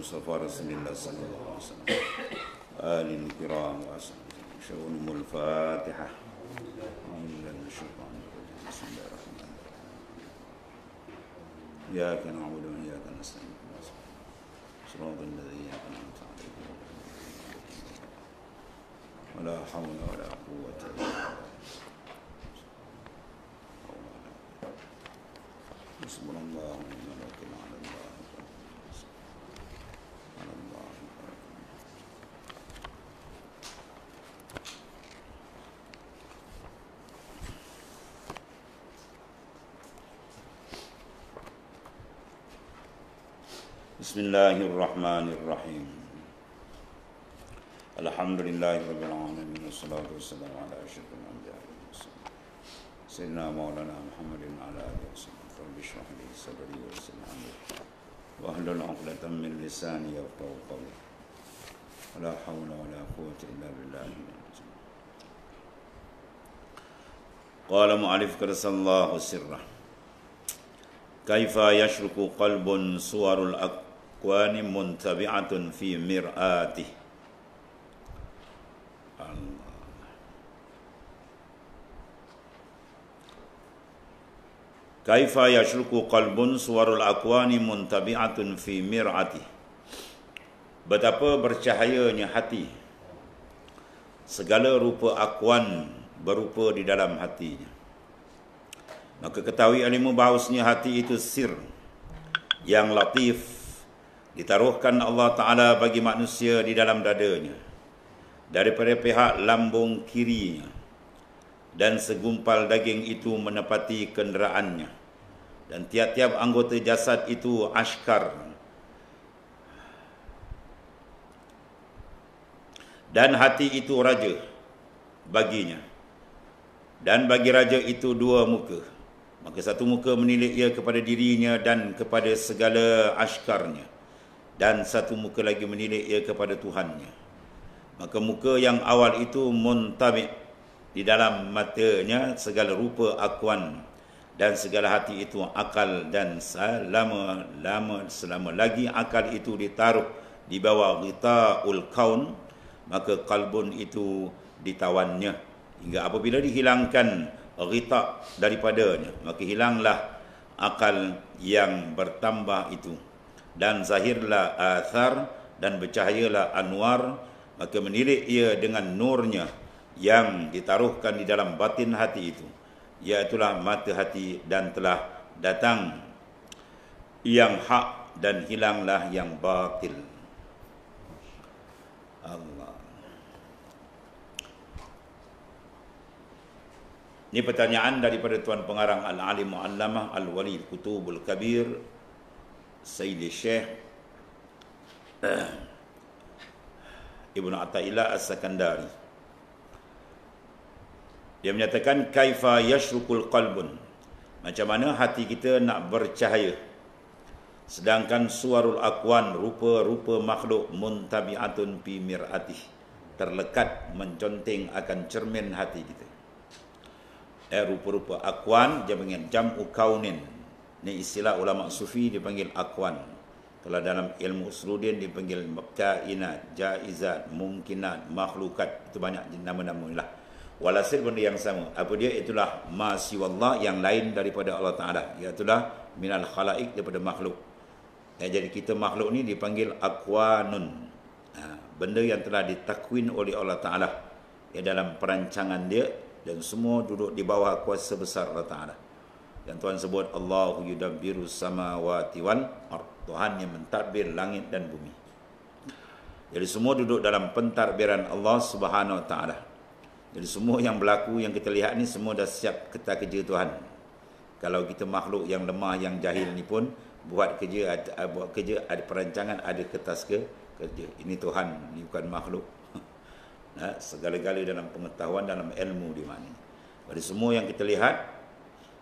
المصطفى رسول الله صلى الله عليه وسلم آل الكرام وأصحابه شؤون الفاتحة من الشيطان الرجيم بسم الله الرحمن الرحيم إياك نعبد وإياك نستعين صراط الذين أنعمت عليهم ولا حول ولا قوة إلا بالله حسبنا الله ونعم الوكيل على الله على الله. بسم الله الرحمن الرحيم الحمد لله رب العالمين والصلاة والسلام على أشرف الأنبياء والمرسلين سيدنا مولانا محمد وعلى آله وصحبه رب اشرح لي صدري ويسر لي أمري واحلل عقدة من لساني يفقهوا قولي ولا حول ولا قوة إلا بالله. قال مؤلف قدس الله سره كيف يشرق قلب صور الأكوان منتبعة في مرآته. Kaifa yashruku qalbun suwarul akwani muntabi'atun fi mir'ati. Betapa bercahayanya hati, segala rupa akwan berupa di dalam hatinya. Maka ketahui alimu bahawasanya hati itu sir yang latif ditaruhkan Allah Ta'ala bagi manusia di dalam dadanya daripada pihak lambung kirinya, dan segumpal daging itu menepati kenderaannya, dan tiap-tiap anggota jasad itu askar, dan hati itu raja baginya, dan bagi raja itu dua muka. Maka satu muka menilik ia kepada dirinya dan kepada segala askarnya, dan satu muka lagi menilik ia kepada Tuhannya. Maka muka yang awal itu muntabi', di dalam matanya segala rupa akwan, dan segala hati itu akal, dan selama lagi akal itu ditaruh di bawah ghita'ul kaun, maka kalbun itu ditawannya, hingga apabila dihilangkan ghita' daripadanya, maka hilanglah akal yang bertambah itu, dan zahirlah athar, dan bercahayalah anwar, maka menilik ia dengan nurnya yang ditaruhkan di dalam batin hati itu, iaitulah mata hati, dan telah datang yang hak dan hilanglah yang batil. Allah. Ini pertanyaan daripada Tuan Pengarang Al-Alim Mu'allamah Al-Wali Kutubul Kabir Sayyidi Syekh Ibn Atta'illah As-Sakandari. Dia menyatakan kaifa yashrukul qalbun, macam mana hati kita nak bercahaya, sedangkan suwarul akwan, rupa-rupa makhluk, muntabi'atun fi mir'atih, terlekat menconteng akan cermin hati kita. Rupa-rupa akwan dia panggil jam'u kaunin. Ini istilah ulama sufi dipanggil akwan. Kalau dalam ilmu usuluddin dipanggil kainat, jaizat, mungkinat, makhlukat. Itu banyak nama-nama lah. Walhasil benda yang sama. Apa dia? Itulah ma siwallah, yang lain daripada Allah Ta'ala. Iaitulah minal khalaik, daripada makhluk. Jadi kita makhluk ni dipanggil akwanun. Benda yang telah ditakwin oleh Allah Ta'ala. Dalam perancangan dia, dan semua duduk di bawah kuasa besar Allah Ta'ala. Dan Tuhan sebut Allahu yudabbiru samawati wal ard. Tuhan yang mentadbir langit dan bumi. Jadi semua duduk dalam pentadbiran Allah Subhanahu Wa Ta'ala. Jadi semua yang berlaku, yang kita lihat ni semua dah siap kerja Tuhan. Kalau kita makhluk yang lemah, yang jahil ni pun buat kerja, ada perancangan, ada kertas kerja. Ini Tuhan, ini bukan makhluk. Segala-gala dalam pengetahuan, dalam ilmu di mana. Jadi semua yang kita lihat,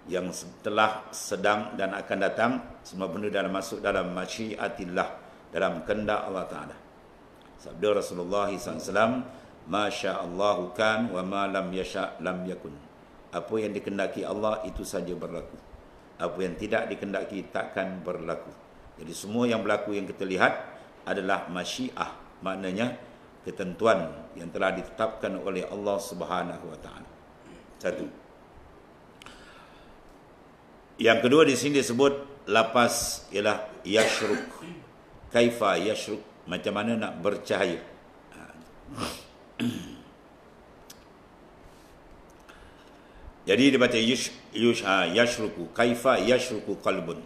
yang telah, sedang dan akan datang, semua benda dalam masuk dalam masyiatillah, dalam kehendak Allah Ta'ala. Sabda Rasulullah SAW, Masya Allahu kan wa ma lam yasha' lam yakun. Apa yang dikehendaki Allah itu saja berlaku. Apa yang tidak dikehendaki takkan berlaku. Jadi semua yang berlaku yang kita lihat adalah masyiah, maknanya ketentuan yang telah ditetapkan oleh Allah Subhanahu wa taala. Satu. Yang kedua di sini disebut lapas ialah yashruk. Kaifa yashruk, macam mana nak bercahaya. Jadi dia baca yashruku, kaifa yashruku qalbun.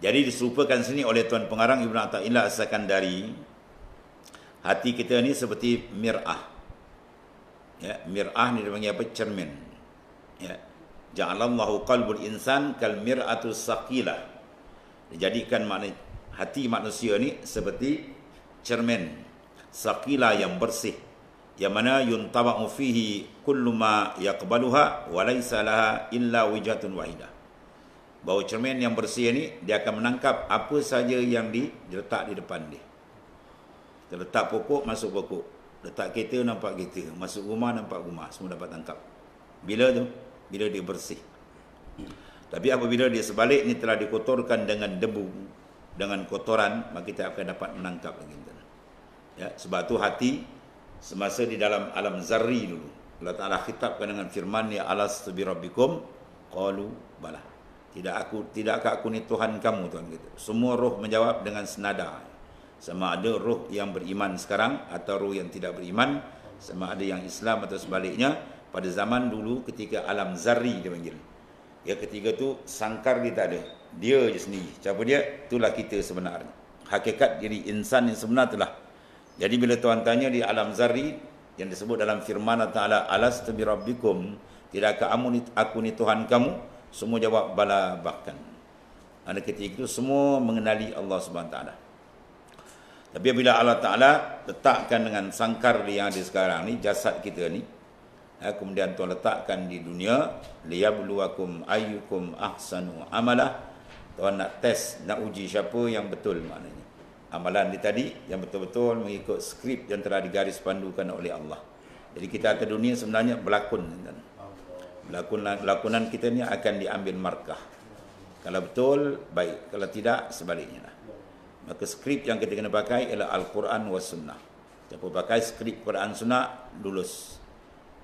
Jadi diserupakan sini oleh Tuan Pengarang Ibn Athaillah As-Sakandari, hati kita ni seperti mir'ah. Ya, mir'ah ni dipanggil apa? Cermin. Ya. Ja'alallahu qalbul insan kal mir'atu saqilah. Dijadikan makna hati manusia ni seperti cermin saqilah yang bersih, yang mana yuntaba'u fihi kullu ma yaqbaluha wa laysa laha illa wijhatun wahidah. Bahawa cermin yang bersih ni dia akan menangkap apa saja yang diletak di depan dia. Kita letak pokok, masuk pokok. Letak kereta, nampak kereta. Masuk rumah, nampak rumah. Semua dapat tangkap. Bila tu? Bila dia bersih. Tapi apabila dia sebalik ni telah dikotorkan dengan debu, dengan kotoran, maka kita akan dapat menangkap lagi. Ya, sebab tu hati semasa di dalam alam zarri dulu, Allah Ta'ala khitabkan dengan firman, ya alastu bi rabbikum qalu bala. Tidakkah aku ni Tuhan kamu, Tuhan kita. Semua roh menjawab dengan senada. Sama ada roh yang beriman sekarang atau roh yang tidak beriman, sama ada yang Islam atau sebaliknya. Pada zaman dulu ketika alam zarri dia panggil. Ya, ketiga tu sangkar dia tak ada. Dia je sendiri. Siapa dia? Itulah kita sebenarnya. Hakikat diri insan yang sebenar itulah. Jadi bila Tuhan tanya di alam zarri yang disebut dalam firman Allah Ta'ala, alastu bi rabbikum, tidakkah aku ni Tuhan kamu? Semua jawab bala, bahkan. Ada ketika itu semua mengenali Allah Subhanahu Wa Ta'ala. Tapi bila Allah Ta'ala letakkan dengan sangkar yang ada sekarang ni, jasad kita ni, kemudian Tuhan letakkan di dunia, liyabluwakum ayyukum ahsanu amalah. Tuhan nak test, nak uji siapa yang betul maknanya. Amalan dia tadi yang betul-betul mengikut skrip yang telah digaris pandukan oleh Allah. Jadi kita atas dunia sebenarnya berlakon. Lakonan kita ni akan diambil markah. Kalau betul, baik. Kalau tidak, sebaliknya lah. Maka skrip yang kita kena pakai ialah Al-Quran wa Sunnah. Siapa pakai skrip Quran Sunnah, lulus.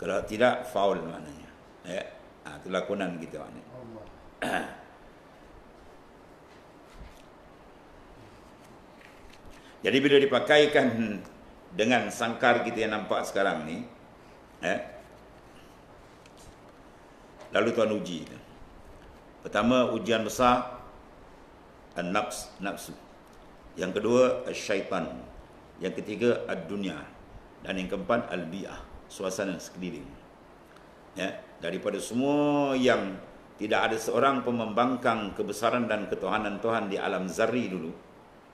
Kalau tidak, faul maknanya. Ya, itu lakonan kita maknanya. Jadi bila dipakaikan dengan sangkar kita yang nampak sekarang ni, lalu Tuhan uji. Pertama, ujian besar, nafsu. Yang kedua, syaitan. Yang ketiga, ad-dunya. Dan yang keempat, al-bi'ah, suasana sekeliling. Ya, daripada semua yang tidak ada seorang pun membangkang kebesaran dan ketuhanan Tuhan di alam zarri dulu,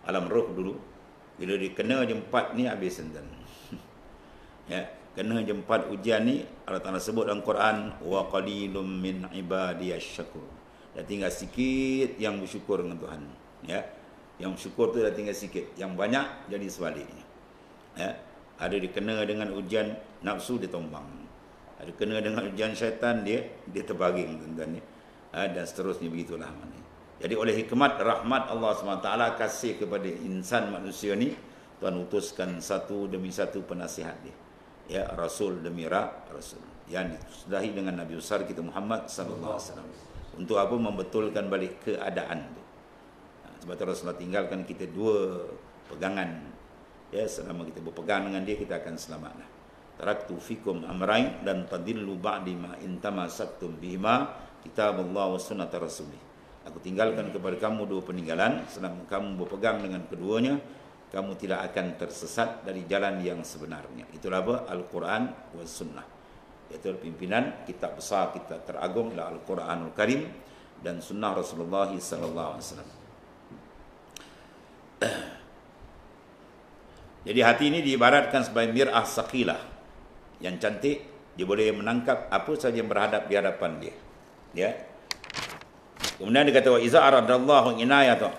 alam roh dulu. Bila dikena jempat ni habis enten. Ya, kena jempat ujian ni Allah Taala sebut dalam Quran, wa qalilum min ibadiyasy syakur. Dah tinggal sikit yang bersyukur dengan Tuhan. Ya. Yang bersyukur tu dah tinggal sikit, yang banyak jadi sebaliknya. Ya. Ada dikena dengan ujian nafsu, dia tumbang. Ada kena dengan ujian syaitan, dia terbaring, tuan-tuan ya. Dan seterusnya begitulah maknanya. Jadi oleh hikmat rahmat Allah SWT kasih kepada insan manusia ni, Tuhan utuskan satu demi satu penasihat dia. Ya, rasul demi rasul yang disudahi dengan Nabi besar kita Muhammad sallallahu alaihi wasallam. Untuk apa? Membetulkan balik keadaan tu. Sebab tu Rasulullah tinggalkan kita dua pegangan. Ya, selama kita berpegang dengan dia, kita akan selamatlah. Taraktu fikum amrain dan tadillu ba'di ma intamasaktum bihima kitabullah wa sunnat rasulih. Aku tinggalkan kepada kamu dua peninggalan, selama kamu berpegang dengan keduanya, kamu tidak akan tersesat dari jalan yang sebenarnya. Itulah apa? Al-Quran wa Sunnah. Iaitu pimpinan kitab besar kita teragung adalah Al-Quranul Karim dan Sunnah Rasulullah SAW. Jadi hati ini diibaratkan sebagai mir'ah saqilah yang cantik. Dia boleh menangkap apa saja yang berhadap di hadapan dia. Ya. Kemudian dia kata, wa iza aradallahu inayata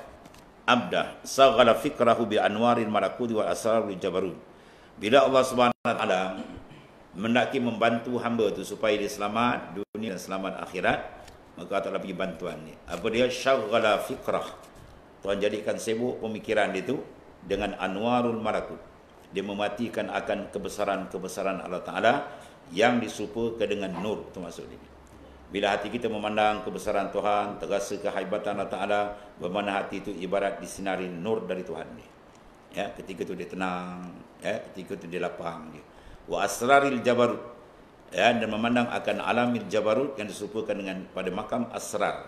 abda saghala fikrahu bi anwaril malakuti wal asrarul jabarut. Bila Allah Subhanahu wa taala mendaki membantu hamba tu supaya dia selamat dunia dan selamat akhirat, Maka Allah Ta'ala bagi bantuan ni. Apa dia? Syaghala fikrah. Tuhan jadikan sibuk pemikiran dia tu dengan anwarul malakut. Dia mematikan akan kebesaran-kebesaran Allah Ta'ala yang diserupakan dengan nur. Itu maksud dia. Bila hati kita memandang kebesaran Tuhan, terasa kehaibatan Allah Ta'ala, bermakna hati itu ibarat disinari nur dari Tuhan ni. Ya, ketika itu dia tenang, ya, ketika itu dia lapang dia. Wa asraril jabarut, ya, dan memandang akan alamil jabarut yang diserupakan dengan pada makam asrar.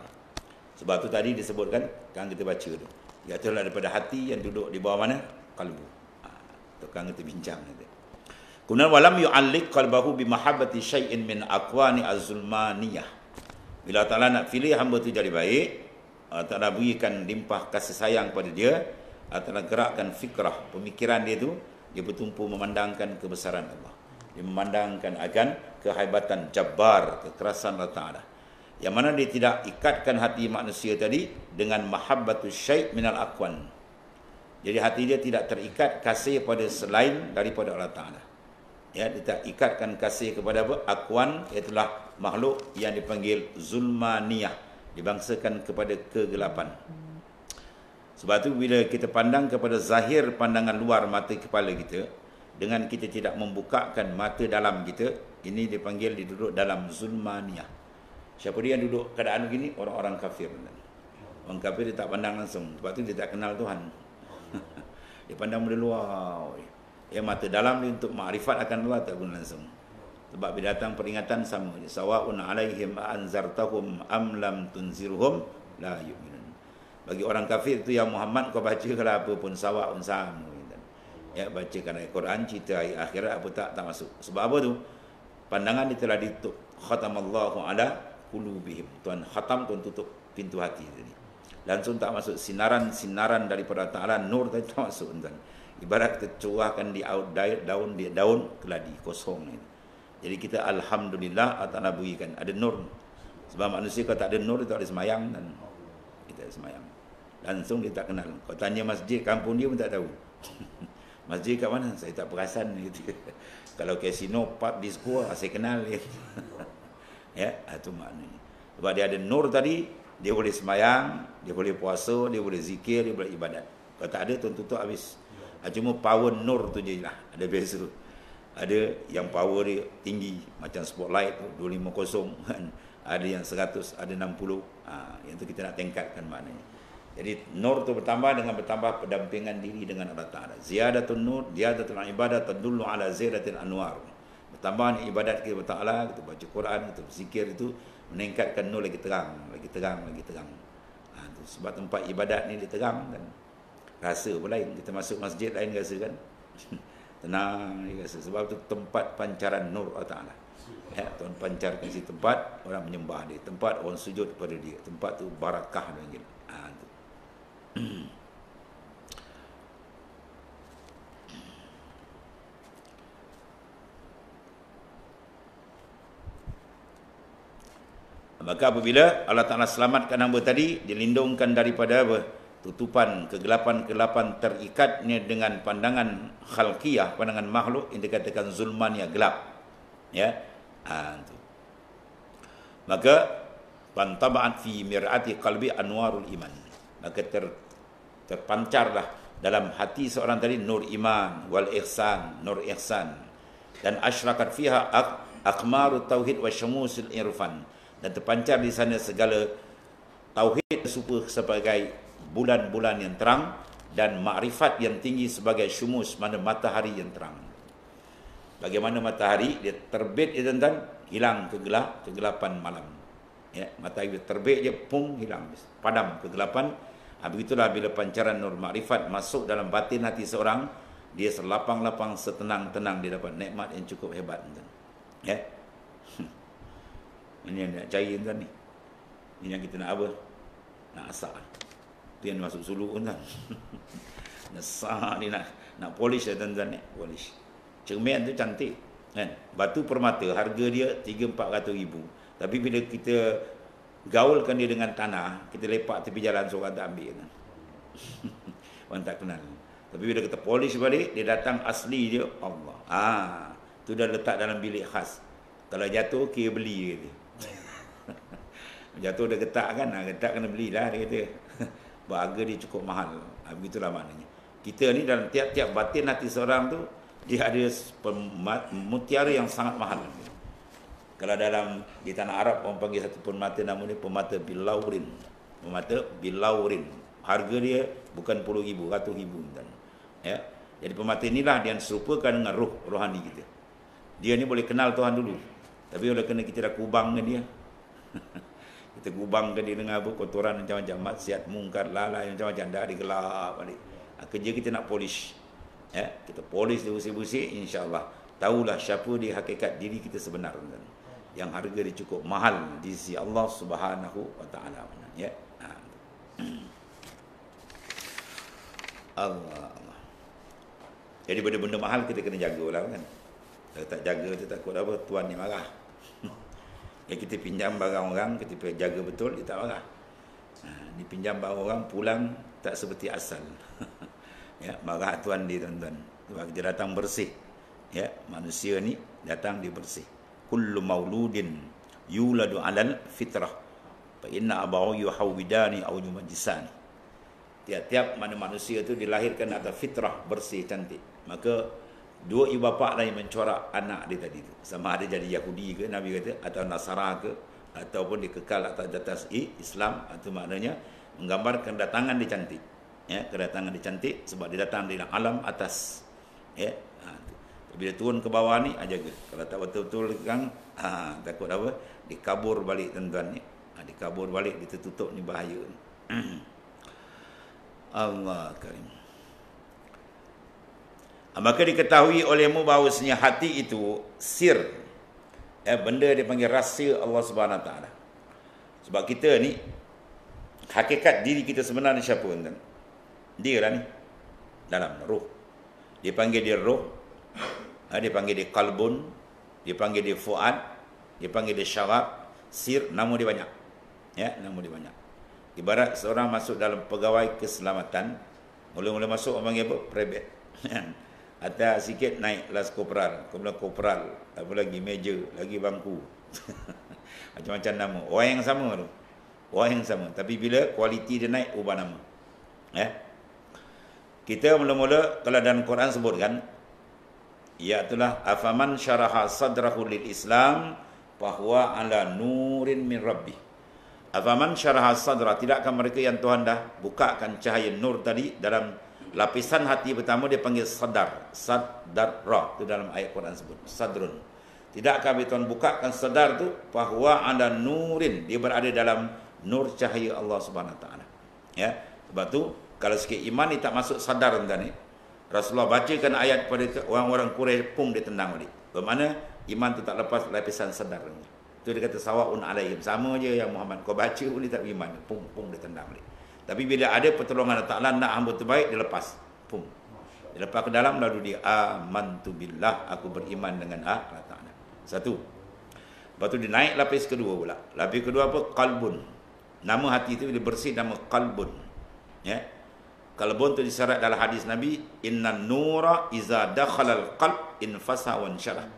Sebab tu tadi disebutkan kan kita baca tu. Iaitu daripada hati yang duduk di bawah mana? Kalbu. Tu kan kita bincang nanti. Kemudian walam yu'alliq qalbahu bi mahabbati syai'in min aqwani az-zulmaniyah. Bila Ta'ala nak pilih hamba tu jadi baik, Ta'ala berikan limpah kasih sayang pada dia, Ta'ala gerakkan fikrah, pemikiran dia tu, dia bertumpu memandangkan kebesaran Allah. Dia memandangkan akan kehaibatan jabbar, kekerasan Allah Ta'ala. Yang mana dia tidak ikatkan hati manusia tadi dengan mahabbatus syai' minal aqwan. Jadi hati dia tidak terikat kasih pada selain daripada Allah Ta'ala. Ya, dia tak ikatkan kasih kepada apa? Aqwan, iaitulah makhluk yang dipanggil zulmaniyah, dibangsakan kepada kegelapan. Sebab tu bila kita pandang kepada zahir pandangan luar mata kepala kita, dengan kita tidak membukakan mata dalam kita, ini dipanggil duduk dalam zulmaniyah. Siapa dia yang duduk keadaan begini? Orang-orang kafir. Orang kafir dia tak pandang langsung, sebab tu dia tak kenal Tuhan. Dia pandang dari luar. Ya, mata dalam dia untuk makrifat akan Allah tak guna langsung. Sebab bila datang peringatan sama, sawa'un alaihim anzartahum am lam tunzirhum la yu'minun. Bagi orang kafir itu, yang Muhammad kau baca kalau apa pun sawa'un sama. Ya, bacakan ayat Quran, cerita ayat akhirat apa tak masuk. Sebab apa tu? Pandangan dia telah ditutup. Khatamallahu ala qulubihim. Tuhan khatam, Tuhan tutup pintu hati tadi. Langsung tak masuk sinaran daripada Ta'ala, nur tadi tak masuk tuan. Ibarat kita curahkan di daun keladi kosong ni. Jadi kita alhamdulillah Allah Ta'ala berikan ada nur. Sebab manusia kalau tak ada nur, dia tak ada semayang dan kita ada semayang. Langsung dia tak kenal. Kau tanya masjid kampung dia pun tak tahu. Masjid kat mana? Saya tak perasan gitu. Kalau kasino, pub, disco, saya kenal dia. Ya, itu maknanya. Sebab dia ada nur tadi, dia boleh semayang, dia boleh puasa, dia boleh zikir, dia boleh ibadat. Kalau tak ada, tutup habis. Cuma power nur tu je lah. Ada biasa. Ada yang power dia tinggi, macam spotlight tu, 250 kan. Ada yang 100, ada 60. Yang tu kita nak tingkatkan maknanya. Jadi nur tu bertambah dengan bertambah pendampingan diri dengan Allah Ta'ala. Ziyadatun nur, ziyadatul ibadah tadullu ala ziyadatil anwar. Bertambah ibadat kita kepada Allah, kita baca Quran, kita berzikir itu meningkatkan nur lagi terang, lagi terang, lagi terang. Sebab tempat ibadat ni dia terang kan. Rasa pun lain. Kita masuk masjid lain rasa kan. Tenang dia rasa. Sebab tu tempat pancaran nur Allah Ta'ala. Ya, Tuhan pancarkan si tempat, orang menyembah dia. Tempat orang sujud kepada dia. Tempat tu barakah dia panggil. Maka apabila Allah Ta'ala selamatkan hamba tadi, dilindungkan daripada apa? Tutupan, kegelapan-kegelapan terikatnya dengan pandangan khalqiyah, pandangan makhluk yang dikatakan zulman yang gelap. Ya. Maka pantaba'at fi mir'ati qalbi anwarul iman. Maka terpancarlah dalam hati seorang tadi nur iman wal ihsan, nur ihsan, dan asyrakat fiha aqmarut tauhid wa syumusil irfan, dan terpancar di sana segala tauhid sebagai bulan-bulan yang terang dan makrifat yang tinggi sebagai syumus, mana matahari yang terang. Bagaimana matahari dia terbit dia tuan, hilang kegelapan malam. Ya, matahari terbit je pum hilang, padam kegelapan. Begitulah bila pancaran nur makrifat masuk dalam batin hati seorang, dia selapang-lapang, setenang-tenang, dia dapat nikmat yang cukup hebat tuan. Ya. Ini yang nak cari tuan ni. Ini yang kita nak apa? Nak asak. Itu yang masuk suluk tuan. Nasak ni nak polish lah tuan-tuan ni, polish. Cermin tu cantik kan. Batu permata harga dia 3-400 ribu. Tapi bila kita gaulkan dia dengan tanah, kita lepak tepi jalan, seorang tak ambil kan. Orang tak kenal. Tapi bila kita polish balik, dia datang asli dia, Allah. Tu dah letak dalam bilik khas. Kalau jatuh, kira beli dia. Jatuh dia getak kan, getak kena belilah dia kata. Harga dia cukup mahal. Begitulah maknanya. Kita ni dalam tiap-tiap batin hati seorang tu, dia ada mutiara yang sangat mahal. Kalau dalam di tanah Arab orang panggil satu permata, nama dia permata bilaurin. Permata bilaurin. Harga dia bukan puluh ribu, ratus ribu. Ya. Jadi permata inilah yang serupakan dengan rohani kita. Dia ni boleh kenal Tuhan dulu. Tapi oleh kerana kita dah kubangkan dia. Kita kubangkan dia dengan apa, kotoran macam-macam, maksiat, mungkar, lalai macam-macam, dah digelap balik. Kerja kita nak polish. Ya, kita polish dia bersih-bersih, insya-Allah tahulah siapa dia hakikat diri kita sebenar. Yang harga dia cukup mahal di sisi Allah Subhanahu wa taala. Ya. Allah. Jadi benda-benda mahal kita kena jagalah kan. Kalau tak jaga tu takut apa, tuan ni marah. Ya, kita pinjam barang orang, kita jaga betul, dia tak marah. Dipinjam barang orang, pulang tak seperti asal. Ya, marah tuan dia, tuan-tuan. Sebab dia datang bersih. Ya, manusia ni datang dia bersih. Kullu mauludin yuladu alal fitrah. Fa inna abahu yuhawidani aw yumajjisani. Tiap-tiap mana manusia tu dilahirkan atas fitrah bersih cantik. Maka dua ibu bapa lah yang mencorak anak dia tadi tu. Sama ada jadi Yahudi ke, Nabi kata, atau Nasara ke, ataupun dia kekal atas Islam, atau maknanya menggambar kedatangan dia cantik. Ya, kedatangan dia cantik sebab dia datang dari alam atas. Ya. Bila turun ke bawah ni, jaga. Kalau tak betul-betul kan, takut apa? Dikabur balik tuan-tuan ni. Dikabur balik, dia tertutup ni, bahaya ni. Allah Karim. Maka diketahui olehmu bahawasanya hati itu sir. Benda dia panggil rahsia Allah Subhanahu Wa Taala. Sebab kita ni, hakikat diri kita sebenarnya siapa tuan? Dia lah ni. Dalam roh. Dia panggil dia roh. Dia panggil dia kalbun, dia panggil dia fuad, dia panggil dia syarab, sir, nama dia banyak. Ya, nama dia banyak. Ibarat seorang masuk dalam pegawai keselamatan, mula-mula masuk orang panggil apa? Prebet. Atas sikit naik kelas korporal, kemudian korporal, apa lagi meja, lagi bangku. Macam-macam nama. Orang yang sama tu. Orang yang sama, tapi bila kualiti dia naik, ubah nama. Ya. Kita mula-mula kalau dalam Quran sebutkan, iaitulah afaman syaraha sadrahu lil Islam bahwa ala nurin min rabbi. Afaman syaraha sadra, tidakkah mereka yang Tuhan dah bukakan cahaya nur tadi dalam lapisan hati pertama, dia panggil sadar, sadra, itu dalam ayat Quran sebut sadrun. Tidakkah Tuhan bukakan sadar tu bahwa ala nurin, dia berada dalam nur cahaya Allah Subhanahu Wa Taala. Ya, sebab tu kalau sikit iman ni tak masuk sadar tuan ni, Rasulullah bacakan ayat kepada orang-orang Quraisy, pun dia tendang balik. Bermakna iman tu tak lepas lapisan sedar. Itu dia kata sawaun alaihim, sama je yang Muhammad kau baca pun dia tak beriman, pum dia tendang balik. Tapi bila ada pertolongan Allah Taala nak hamba terbaik, dia lepas. Pum. Dia lepas ke dalam, lalu dia amantu billah, aku beriman dengan Allah Taala. Satu. Lepas tu dia naik lapis kedua pula. Lapis kedua apa? Qalbun. Nama hati itu bila bersih nama qalbun. Ya. Qalbun tu disyarat dalam hadis Nabi, innan nura iza dakhalal qalb infasa wa insyarah.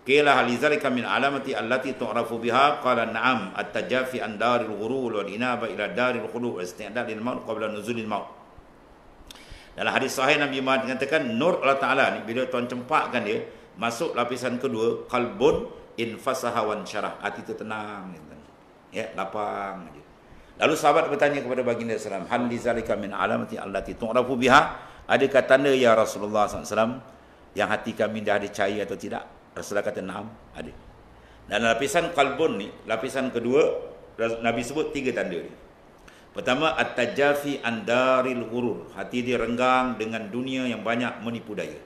Qila hal zalika min alamati allati tu'rafu biha? Qala na'am, at-tajafi an daril ghurur wal inaba ila daril khulu' wa isti'dad lil maut qabla nuzulil maut. Dalam hadis sahih Nabi Muhammad mengatakan nur Allah Taala ni bila Tuhan cempakkan dia masuk lapisan kedua, qalbun infasaha wa insyarah, hati tu tenang, ya, lapang aja. Lalu sahabat bertanya kepada baginda SAW, hal li zalika min alamati allati tu'rafu biha? Adakah tanda ya Rasulullah SAW yang hati kami dah ada cahaya atau tidak? Rasulullah kata na'am, ada. Dan lapisan qalbun ni, lapisan kedua, Nabi sebut 3 tanda dia. Pertama, at-tajafi an daril ghurur, hati dia renggang dengan dunia yang banyak menipu daya.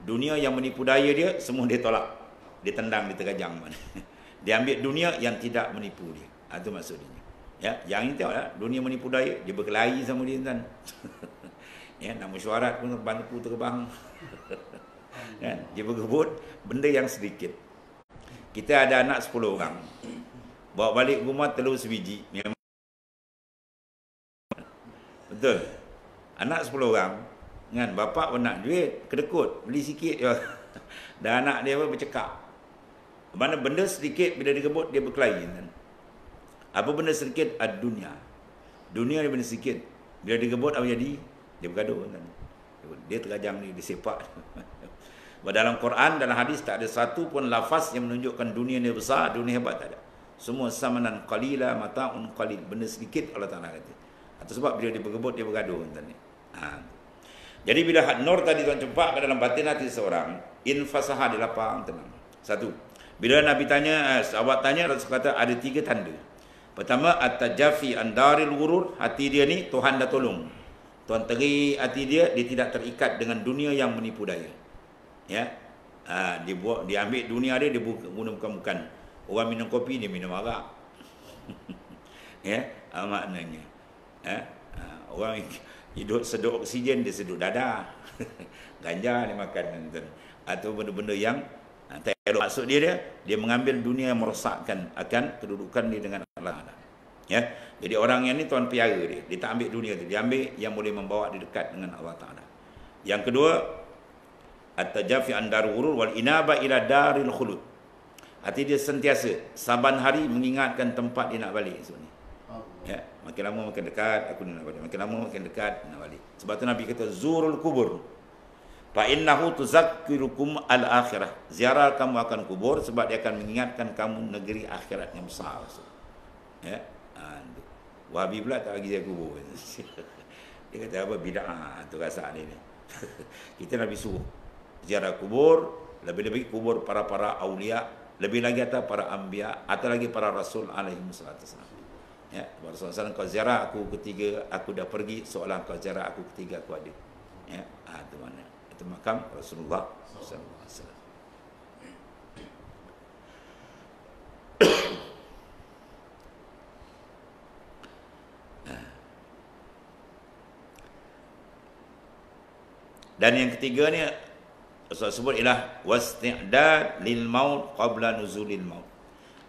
Dunia yang menipu daya dia, semua dia tolak. Dia tendang, dia terkajang. Dia ambil dunia yang tidak menipu dia. Itu maksudnya. Ya, yang ini tengoklah, dunia menipu daya, dia berkelahi sama dia kan. Ya, nak mesyuarat pun bangku terbang. Kan, dia bergebut benda yang sedikit. Kita ada anak 10 orang. Bawa balik rumah telur sebiji. Betul. Anak 10 orang, kan, bapak pun nak duit, kedekut, beli sikit je. Dan anak dia pun bercakap. Mana benda sedikit bila digebut dia berkelahi kan. Apa benda sedikit? Ad-dunya. Dunia ni benda sedikit. Bila digebut apa jadi? Dia bergaduh. Dia terajang ni, dia sepak. Dalam Quran, dalam hadis tak ada satu pun lafaz yang menunjukkan dunia ni besar, dunia hebat, tak ada. Semua samanan qalila mata'un qalil. Benda sedikit Allah Ta'ala kata. Itu sebab bila dia bergebut, dia bergaduh. Jadi bila had nur tadi tuan campak ke dalam batin hati seorang, infasaha, dia lapang, tenang. Satu. Bila Nabi tanya, sahabat tanya, Rasul kata ada 3 tanda. Pertama, at-tajafi andaril ghurur, hati dia ni Tuhan dah tolong. Tuhan teri hati dia, dia tidak terikat dengan dunia yang menipu daya. Ya. Dia ambil dunia dia guna bukan. Orang minum kopi, dia minum arak. Ya, maknanya. Orang hidup sedut oksigen, dia sedut dada. Ganja dia makan. Atau benda-benda yang tak elok. Maksud dia mengambil dunia yang merosakkan akan kedudukan dia dengan Allah. Ya. Jadi orang yang ni Tuhan piara dia. Dia tak ambil dunia tu, dia ambil yang boleh membawa dia dekat dengan Allah Taala. Yang kedua, at-tajafi an darul ghurur wal inaba ila daril khulud. Hati dia sentiasa saban hari mengingatkan tempat dia nak balik esok ni. Ya, makin lama makin dekat aku nak balik. Makin lama makin dekat nak balik. Sebab tu Nabi kata zurul kubur. Fa innahu tuzakkirukum al-akhirah. Ziarah kamu akan kubur sebab dia akan mengingatkan kamu negeri akhirat yang besar. Ya. Wahabi pula tak bagi saya kubur. Dia kata apa bid'ah tu rasa dia ni. Kita Nabi suruh ziarah kubur, lebih-lebih kubur para aulia, lebih lagi atas para anbiya, atau lagi para rasul alaihi wasallam. Ya, Rasulullah SAW, kau ziarah aku ketiga, aku dah pergi, seolah kau ziarah aku ketiga, aku ada. Ya, itu mana? Itu makam Rasulullah SAW. Dan yang ketiga ni Rasulullah sebut ialah wasti'dad lil maut qabla nuzulil maut.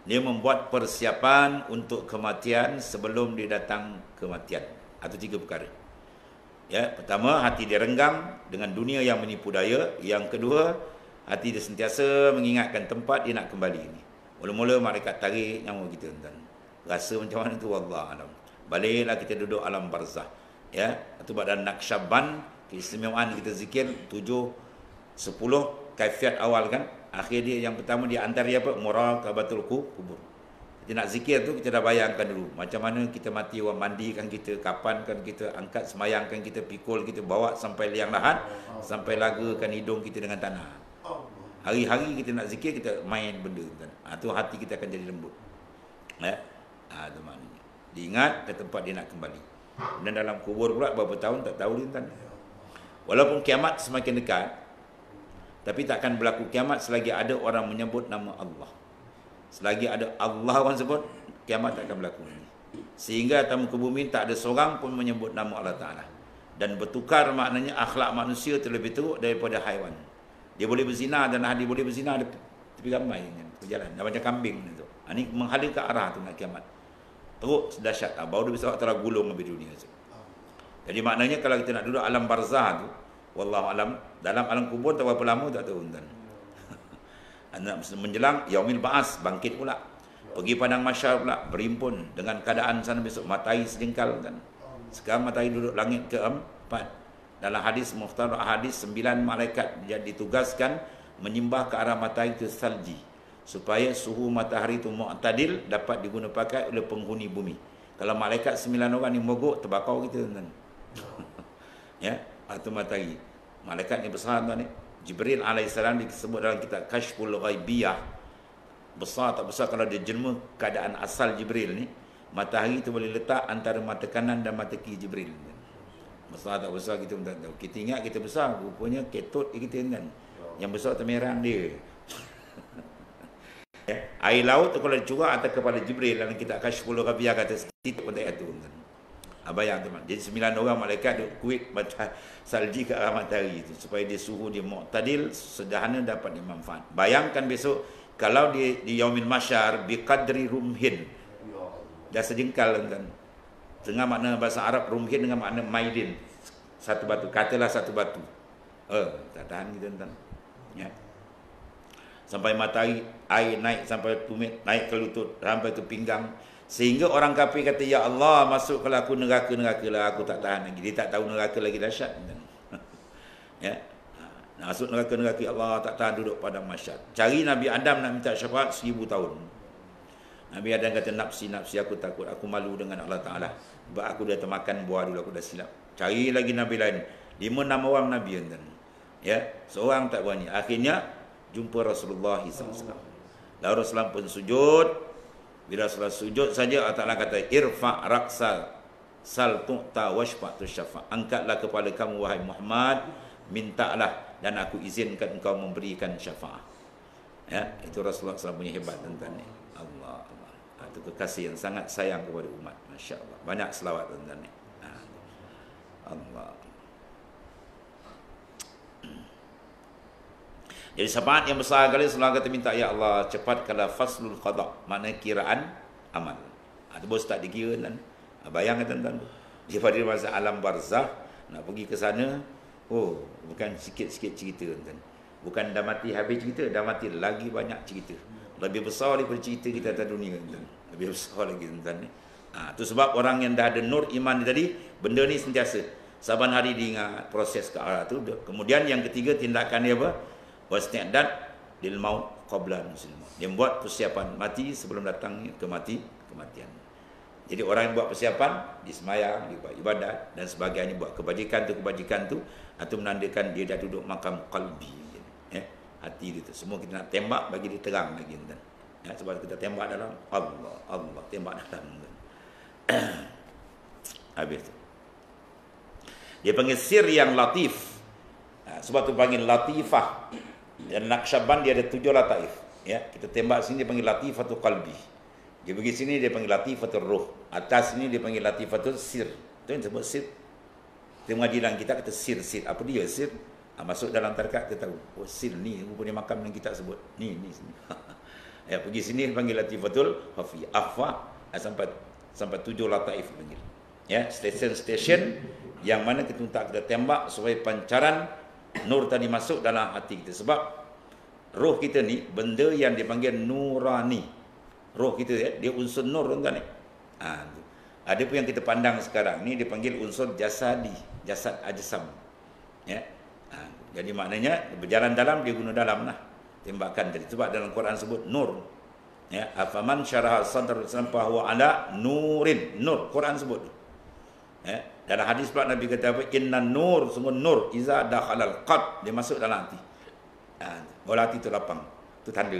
Dia membuat persiapan untuk kematian sebelum dia datang kematian. Atau 3 perkara. Ya, pertama, hati dia renggang dengan dunia yang menipu daya. Yang kedua, hati dia sentiasa mengingatkan tempat dia nak kembali ni. Mula-mula malaikat tarik nyawa kita, tuan. Rasa macam mana tu wallah alam. Baliklah kita duduk alam barzah. Ya, itu pada Naqsyaband, keistimewaan kita zikir 7 10 kaifiat awal kan. Akhir dia yang pertama dia antara dia apa? Muraqabatul kubur. Kita nak zikir tu kita dah bayangkan dulu macam mana kita mati, orang mandikan kita, kapankan kita, angkat semayangkan kita, pikul kita, bawa sampai liang lahat, sampai lagakan hidung kita dengan tanah. Hari-hari kita nak zikir, kita main benda tu hati kita akan jadi lembut. Ya. Itu maknanya. Diingat ke tempat dia nak kembali. Dan dalam kubur pula berapa tahun tak tahu dia. Walaupun kiamat semakin dekat, tapi takkan berlaku kiamat selagi ada orang menyebut nama Allah. Selagi ada Allah orang sebut, kiamat takkan berlaku. Sehingga atas muka bumi tak ada seorang pun menyebut nama Allah Ta'ala. Dan bertukar maknanya akhlak manusia terlebih teruk daripada haiwan. Dia boleh berzina dan dia boleh berzina di tepi ramai berjalan. Dah macam kambing tu. Ini menghala ke arah tu nak kiamat. Teruk dahsyat. Baru dia bisa telah gulung habis dunia tu. Jadi maknanya kalau kita nak duduk alam barzah tu, wallahu alam, dalam alam kubur tak berapa lama tak tahu tuan. Menjelang yaumil ba'as, bangkit pula. Pergi padang mahsyar pula, berimpun dengan keadaan sana besok matahari sejengkal kan. Sekarang matahari duduk langit ke-4. Dalam hadis Muhtar hadis 9 malaikat ditugaskan menyembah ke arah matahari itu salji supaya suhu matahari itu mu'tadil dapat diguna pakai oleh penghuni bumi. Kalau malaikat 9 orang ni mogok terbakar kita tuan. Ya, atau matahari. Malaikat ni besar tuan ni. Jibril alaihissalam disebut dalam kitab Kashful Ghaibiyah. Besar tak besar kalau dia jelma keadaan asal Jibril ni, matahari tu boleh letak antara mata kanan dan mata kiri Jibril. Besar tak besar kita pun tak tahu. Kita ingat kita besar, rupanya ketut kita kan. Yang besar temerang dia. Ya, air laut tu kalau dicurah atas kepala Jibril dalam kitab Kashful Ghaibiyah kata sedikit pun tak ada tu. Bayang teman. Jadi 9 orang malaikat duk kuit macam salji ke arah matahari itu supaya dia suhu dia mu'tadil, sederhana dapat dimanfaat. Bayangkan besok kalau di yaumil mahsyar biqadri rumhin. Dah sejengkal kan. Tengah makna bahasa Arab rumhin dengan makna maidin. Satu batu, katalah satu batu. Tak tahan kita tuan. Ya. Sampai matahari air naik sampai tumit, naik ke lutut, sampai ke pinggang. Sehingga orang kafir kata, ya Allah, masukkanlah aku neraka lah, aku tak tahan lagi. Dia tak tahu neraka lagi dahsyat. Ya. Nak masuk neraka, ya Allah, tak tahan duduk padang mahsyar. Cari Nabi Adam nak minta syafaat 1000 tahun. Nabi Adam kata, nafsi aku takut, aku malu dengan Allah Ta'ala. Sebab aku dah termakan buah dulu, aku dah silap. Cari lagi Nabi lain. 5-6 orang Nabi yang ya, seorang tak berani. Akhirnya jumpa Rasulullah SAW. Lalu Rasulullah pun sujud. Bila Rasulullah sujud saja, Allah Ta'ala kata, irfa' raksal sal tu'ta washfa' tu syafa'. Angkatlah kepala kamu wahai Muhammad, mintalah dan aku izinkan engkau memberikan syafaat. Ya, itu Rasulullah SAW punya hebat tentang ni. Allah. Itu kekasih yang sangat sayang kepada umat. Masya Allah. Banyak selawat tentang ni. Allah. Jadi syafaat yang besar kali Rasulullah kata minta, ya Allah, cepatkanlah faslul qada, maknanya kiraan amal. Itu bos tak dikira kan. Bayangkan tentang tu. Daripada masa alam barzah nak pergi ke sana, oh, bukan sikit-sikit cerita kan. Bukan dah mati habis cerita, dah mati lagi banyak cerita. Lebih besar daripada cerita kita atas dunia kan. Lebih besar lagi kan. Itu sebab orang yang dah ada nur iman ni tadi, benda ni sentiasa. Saban hari diingat proses ke arah tu. Kemudian yang ketiga, tindakan dia apa? Wasti'dad lil maut qabla nuzul maut. Dia buat persiapan mati sebelum datang kematian. Jadi orang yang buat persiapan, dia semayang, dia buat ibadat dan sebagainya, buat kebajikan tu atau menandakan dia dah duduk makam qalbi, hati dia tu. Semua kita nak tembak bagi dia terang lagi kan. Ya, sebab kita tembak dalam Allah tembak dalam kan. Habis tu. Dia panggil sir yang latif. Sebab tu panggil latifah. Dan Naqsyaband dia ada 7 lataif. Ya, kita tembak sini dia panggil latifatul qalbi. Dia pergi sini dia panggil latifatul ruh. Atas sini dia panggil latifatul sir. Itu yang disebut sir. Kita mengaji dalam kitab kata sir. Apa dia sir? Masuk dalam tarikat kita tahu. Oh, sir ni rupanya makam yang kita sebut. Ni sini. Ya, pergi sini dia panggil latifatul khafi. Akhfa sampai 7 lataif panggil. Ya, stesen yang mana kita tembak supaya pancaran nur tadi masuk dalam hati kita. Sebab roh kita ni benda yang dipanggil nurani. Roh kita dia unsur nur tuan ni. Ada pun yang kita pandang sekarang ni dipanggil unsur jasadi, jasad ajsam. Ya. Jadi maknanya berjalan dalam, dia guna dalam lah tembakan tadi. Sebab dalam Quran sebut nur. Ya, afaman syaraha sadr sampa huwa ala nurin. Nur Quran sebut. Ya. Dalam hadis pula Nabi kata apa? Inna nur, sungguh nur iza dakhalal qalb, dia masuk dalam hati. Bola hati tu lapang. Itu tanda.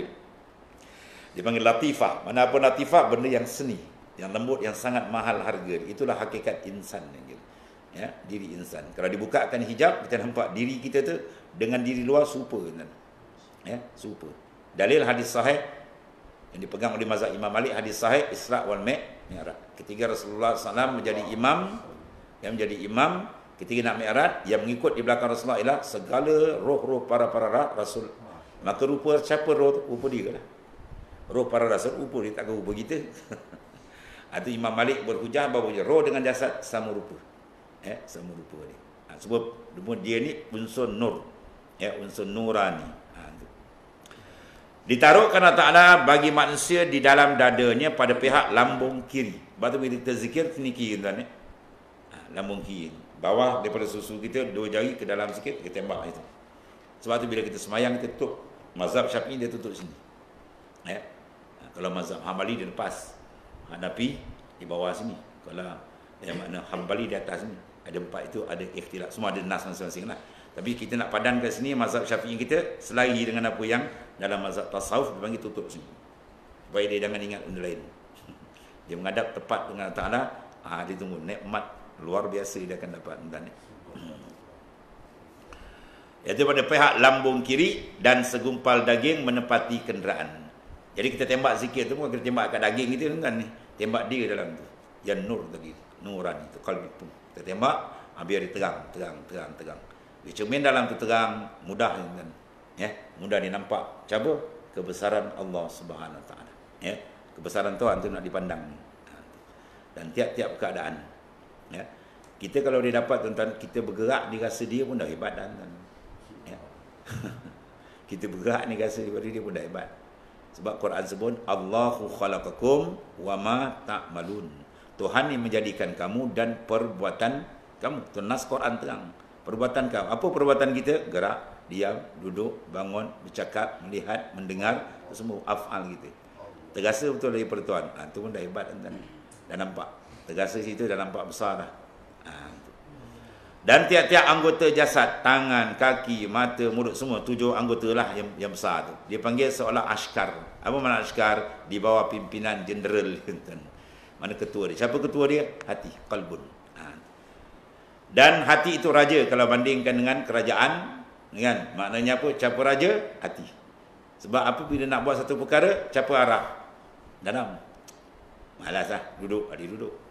Dipanggil latifah. Mana apa latifah? Benda yang seni, yang lembut, yang sangat mahal harga. Itulah hakikat insan. Ya, diri insan. Kalau dibukakan hijab, kita nampak diri kita tu dengan diri luar serupa. Ya, serupa. Dalil hadis sahih yang dipegang oleh mazhab Imam Malik, hadis sahih Isra' wal Mi'raj. Ketika Rasulullah SAW menjadi imam, ketika nak Mi'raj, yang mengikut di belakang Rasulullah ialah segala roh-roh para rasul. Maka rupa siapa roh tu? Rupa dia lah. Roh para rasul rupa dia, takkan rupa kita. Itu Imam Malik berhujah bahawa roh dengan jasad sama rupa. Sama rupa dia. Sebab dia ni unsur nur. Unsur nurani. Ditaruhkan Allah Ta'ala bagi manusia di dalam dadanya pada pihak lambung kiri. Sebab tu bila kita zikir, sini kiri tuan. Lambung kiri. Bawah daripada susu kita, 2 jari ke dalam sikit, kita tembak itu. Sebab tu bila kita semayang, kita tutup. Mazhab Syafi'i dia tutup sini. Kalau mazhab Hambali dia lepas. Hanafi di bawah sini. Kalau yang makna Hambali di atas sini. Ada 4 itu, ada ikhtilaf. Semua ada nas masing-masing lah. Tapi kita nak padan ke sini, mazhab Syafi'i kita selari dengan apa yang dalam mazhab tasawuf dipanggil tutup sini. Supaya dia jangan ingat benda lain. Dia menghadap tepat dengan Allah Ta'ala. Dia tunggu nikmat luar biasa dia akan dapat tentang ni. Iaitu pada pihak lambung kiri dan segumpal daging menepati kenderaan. Jadi kita tembak zikir tu bukan kita tembak kat daging kita kan ni. Tembak dia dalam tu. Yang nur tadi, nurani tu qalbi pun. Kita tembak biar dia terang. Dia cermin dalam tu terang, mudah kan. Mudah dia nampak cabar kebesaran Allah Subhanahu Wa Taala. Kebesaran Tuhan tu nak dipandang. Dan tiap-tiap keadaan. Kita kalau dia dapat tuan-tuan, kita bergerak ni rasa dia pun dah hebat tuan-tuan. Kita bergerak ni rasa daripada dia pun dah hebat. Sebab Quran sebut Allahu khalaqakum wa ma ta'malun. Tuhan yang menjadikan kamu dan perbuatan kamu. Itu nas Quran terang. Perbuatan kamu. Apa perbuatan kita? Gerak, diam, duduk, bangun, bercakap, melihat, mendengar, itu semua af'al kita. Terasa betul daripada Tuhan. Itu pun dah hebat tuan. Dah nampak. Terasa situ dah nampak besar dah. Dan tiap-tiap anggota jasad, tangan, kaki, mata, mulut, semua 7 anggota lah yang besar tu. Dia panggil seolah askar. Apa makna askar? Di bawah pimpinan jeneral. Mana ketua dia? Siapa ketua dia? Hati, qalbun. Dan hati itu raja kalau bandingkan dengan kerajaan. Kan? Maknanya apa? Siapa raja? Hati. Sebab apa bila nak buat satu perkara? Siapa arah? Dalam. Malas lah. Duduk. Adik duduk.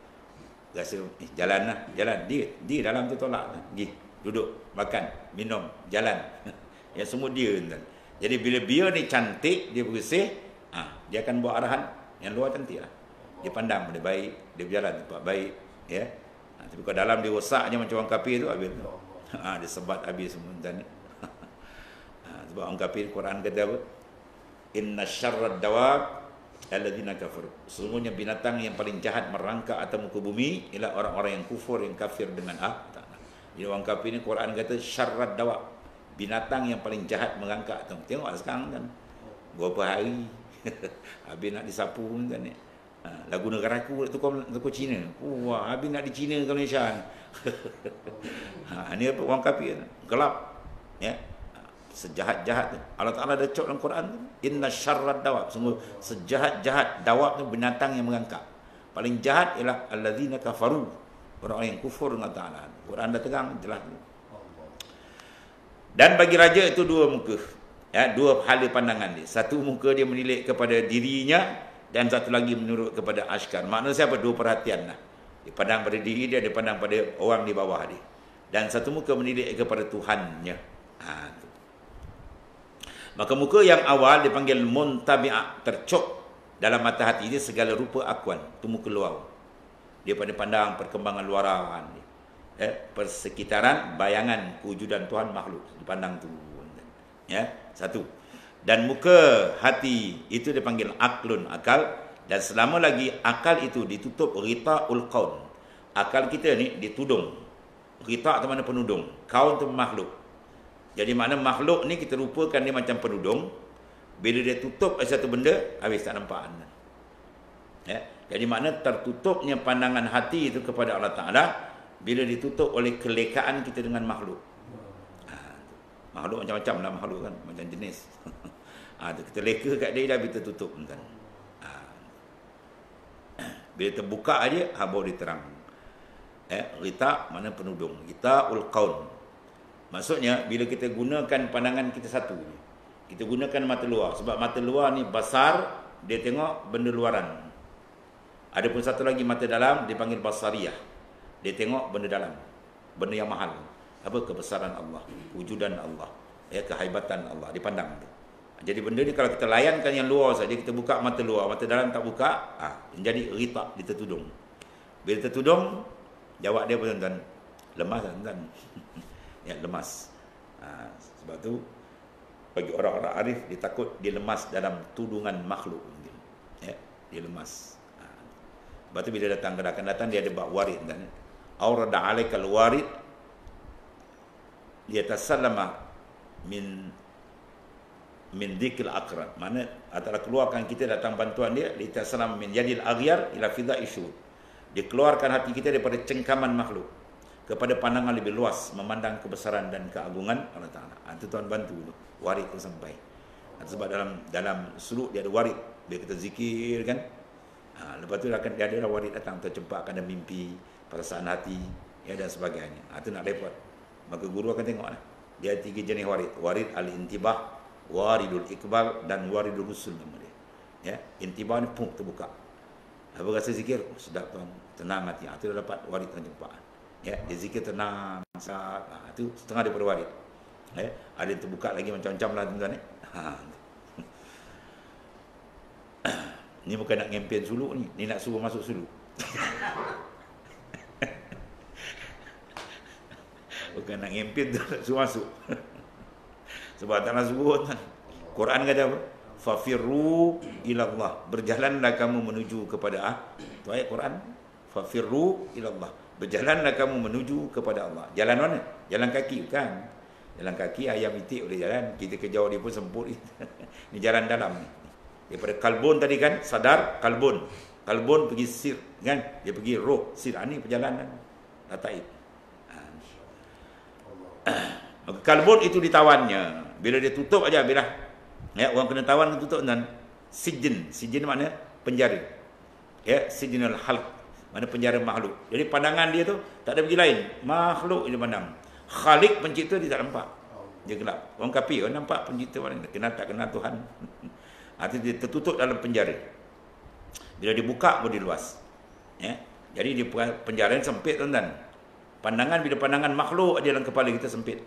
Rasa jalan lah, jalan. Dia dalam tu tolak. Pergi, duduk, makan, minum, jalan. Yang semua dia. Jadi bila dia ni cantik, dia bersih, dia akan buat arahan. Yang luar cantik lah. Dia pandang, dia baik, dia berjalan tempat baik. Ya. Tapi kalau dalam dia rosak je macam orang kafir tu, habis. Dia sebat habis semua. Sebab orang kafir, Quran kata apa? Inna syarrad dawab alladzina kafaru. Sesungguhnya binatang yang paling jahat merangkak atas muka bumi ialah orang-orang yang kufur, yang kafir dengan Allah. Jadi orang kafir ni Quran kata syarrad dawab, binatang yang paling jahat merangkak atas. Tengoklah sekarang kan. Berapa hari habis nak disapu kan ni. Lagu negaraku tukar Cina. Wah, habis nak di Cina ke Malaysia. Ni apa orang kafir gelap. Ya. Sejahat-jahat tu. Allah Ta'ala dah cakap dalam Quran tu. Inna syarrad dawab. Sungguh sejahat-jahat dawab tu binatang yang mengangkat. Paling jahat ialah alladzina kafaru. Orang-orang yang kufur dengan Ta'ala. Quran dah terang jelas tu. Dan bagi raja itu 2 muka. Ya, 2 hala pandangan dia. Satu muka dia menilik kepada dirinya dan satu lagi menurut kepada askar. Maknanya siapa? 2 perhatian lah. Dia pandang pada diri dia pandang pada orang di bawah dia. Dan satu muka menilik kepada Tuhannya. Tu. Maka muka yang awal dipanggil muntabi'ah, tercop dalam mata hati dia segala rupa akuan. Itu muka luar. Dia pada pandang perkembangan luaran. Persekitaran bayangan kewujudan Tuhan makhluk. Dipandang tu. Ya, satu. Dan muka hati itu dipanggil aklun, akal. Dan selama lagi akal itu ditutup ghita'ul qaun. Akal kita ni ditudung. Ghita' itu mana penudung. Qaun itu makhluk. Jadi makna makhluk ni kita rupakan dia macam penudung. Bila dia tutup satu benda, habis tak nampak. Ya? Jadi makna tertutupnya pandangan hati itu kepada Allah Ta'ala bila ditutup oleh kelekaan kita dengan makhluk. Makhluk macam-macam lah makhluk kan. Macam jenis. Kita leka kat dia dah bila tertutup. Kan? Bila terbuka aja, baru dia terang. Ghita' mana penudung. Ghita'ul qaun. Maksudnya, bila kita gunakan pandangan kita satu, kita gunakan mata luar. Sebab mata luar ni besar, dia tengok benda luaran. Ada pun satu lagi mata dalam, dia panggil basariyah. Dia tengok benda dalam. Benda yang mahal. Apa? Kebesaran Allah. Wujudan Allah. Kehaibatan Allah. Dipandang. Jadi benda ni kalau kita layankan yang luar saja, kita buka mata luar, mata dalam tak buka, menjadi ghita', dia tertudung. Bila tertudung, jawab dia pun tuan-tuan, lemah tuan-tuan. Ya, lemas. Sebab tu bagi orang-orang arif dia takut dia lemas dalam tudungan makhluk. Ya, dia lemas. Sebab tu bila datang datang dia ada bab warid kan. Aurada alaikal warid dia tasallama min dzikil aqran. Mana antara keluarkan kita datang bantuan dia tasallam min yadil aghyar ila fidai syuhud. Dia keluarkan hati kita daripada cengkaman makhluk kepada pandangan lebih luas, memandang kebesaran dan keagungan Allah Ta'ala. Itu Tuhan bantu tu, warid tu sampai. Sebab dalam suluk dia ada warid. Bila kita zikir kan, lepas tu akan dia ada warid datang, tercempak akan ada mimpi, perasaan hati, ya, dan sebagainya. Itu nak repot. Maka guru akan tengok lah. Dia ada 3 jenis warid. Warid al-intibah, waridul ikbal, dan waridul rusul nama dia. Ya, intibah ni pun terbuka. Apa rasa zikir? Sedap tuan, tenang hati. Itu dah dapat warid tercempak. Ya, dia zikir tenang, itu setengah daripada warid. Ya, ada yang terbuka lagi macam-macam lah tuan-tuan. Ni bukan nak ngempian suluk ni, ni nak suruh masuk suluk. Bukan nak ngempian tu, nak suruh masuk. Sebab tak nak suruh tuan. Quran kata apa? fafirru ilallah, berjalanlah kamu menuju kepada itu ayat Quran. Fafirru ilallah, berjalanlah kamu menuju kepada Allah. Jalan mana? Jalan kaki bukan. Jalan kaki ayam itik boleh jalan, kita kejauh dia pun semput. Ni jalan dalam ni. Daripada kalbun tadi kan, sadar kalbun. Kalbun pergi sir kan, dia pergi roh sir. Ni perjalanan taib. Maka kalbun itu ditawannya. Bila dia tutup aja, bila orang kena tawan tutup dan sijin. Sijin makna penjara. Sijinul khalq, mana penjara makhluk. Jadi pandangan dia tu tak ada pergi lain. Makhluk dia pandang. Khalik pencipta dia tak nampak. Dia gelap. Orang kafir orang nampak pencipta mana, kenal tak kenal Tuhan. Artinya dia tertutup dalam penjara. Bila dibuka boleh luas. Jadi dia penjara sempit tuan-tuan. Pandangan, bila pandangan makhluk ada dalam kepala kita sempit.